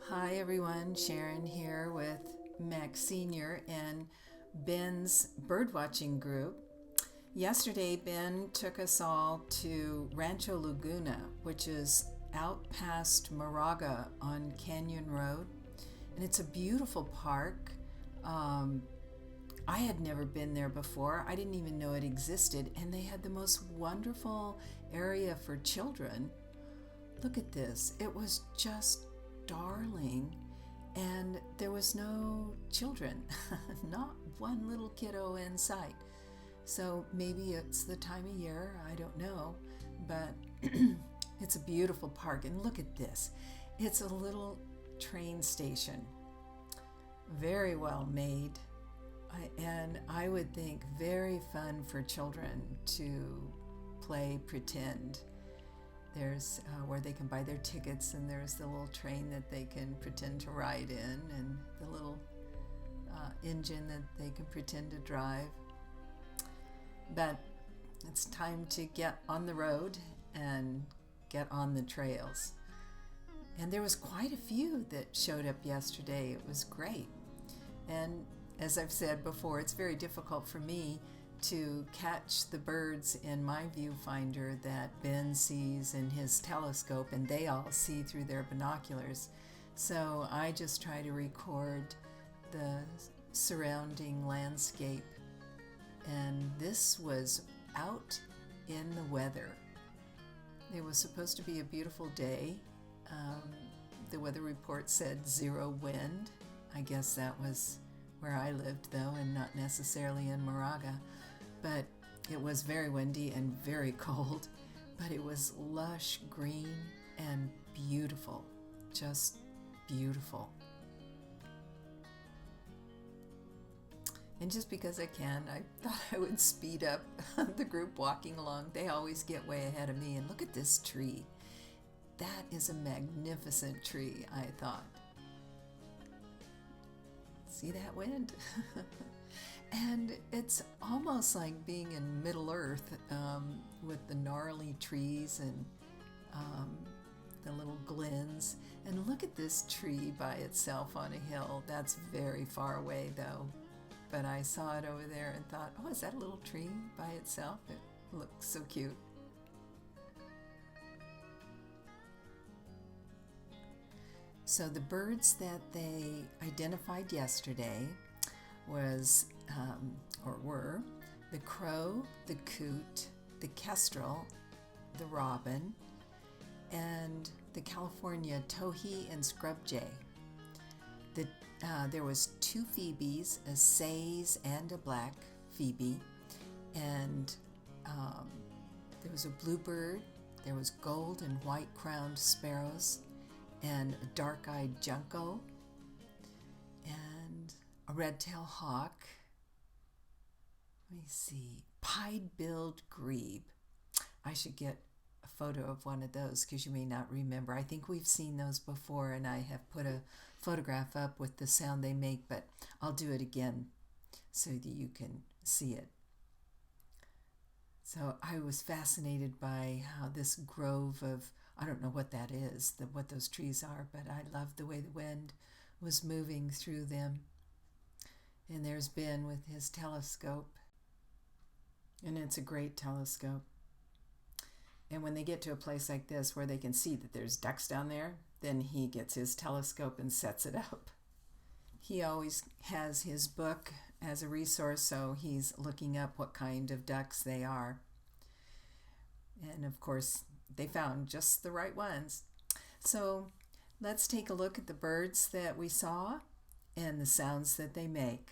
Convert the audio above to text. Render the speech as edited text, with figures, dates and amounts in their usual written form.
Hi everyone, Sharon here with Max Senior and Ben's birdwatching group. Yesterday, Ben took us all to Rancho Laguna, which is out past Moraga on Canyon Road. And it's a beautiful park. Um, I had never been there before. I didn't even know it existed. And they had the most wonderful area for children. Look at this. It was just darling. And there was no children, not one little kiddo in sight. So maybe it's the time of year, I don't know, but it's a beautiful park. And look at this. It's a little train station, very well made, and I would think very fun for children to play pretend. There's where they can buy their tickets, and there's the little train that they can pretend to ride in, and the little engine that they can pretend to drive. But it's time to get on the road and get on the trails. And there was quite a few that showed up yesterday. It was great. And as I've said before, it's very difficult for me to catch the birds in my viewfinder that Ben sees in his telescope and they all see through their binoculars. So I just try to record the surrounding landscape. And this was out in the weather. It was supposed to be a beautiful day. The weather report said 0 wind. I guess that was where I lived, though, and not necessarily in Moraga. But it was very windy and very cold. But it was lush green and beautiful, just beautiful. And just because I can, I thought I would speed up the group walking along. They always get way ahead of me. And look at this tree. That is a magnificent tree, I thought. See that wind? And it's almost like being in Middle Earth with the gnarly trees and the little glens. And look at this tree by itself on a hill. That's very far away, though. But I saw it over there and thought, oh, is that a little tree by itself? It looks so cute. So the birds that they identified yesterday were the crow, the coot, the kestrel, the robin, and the California towhee and scrub jay. There was 2 phoebes, a seize and a black phoebe, and there was a bluebird, there was gold and white crowned sparrows, and a dark-eyed junco, and a red-tailed hawk. Let me see, pied-billed grebe. I should get a photo of one of those because you may not remember. I think we've seen those before, and I have put a photograph up with the sound they make, but I'll do it again so that you can see it. So I was fascinated by how this grove of, I don't know what that is, what those trees are, but I loved the way the wind was moving through them. And there's Ben with his telescope, and it's a great telescope. And when they get to a place like this where they can see that there's ducks down there, then he gets his telescope and sets it up. He always has his book as a resource, so he's looking up what kind of ducks they are. And of course, they found just the right ones. So let's take a look at the birds that we saw and the sounds that they make.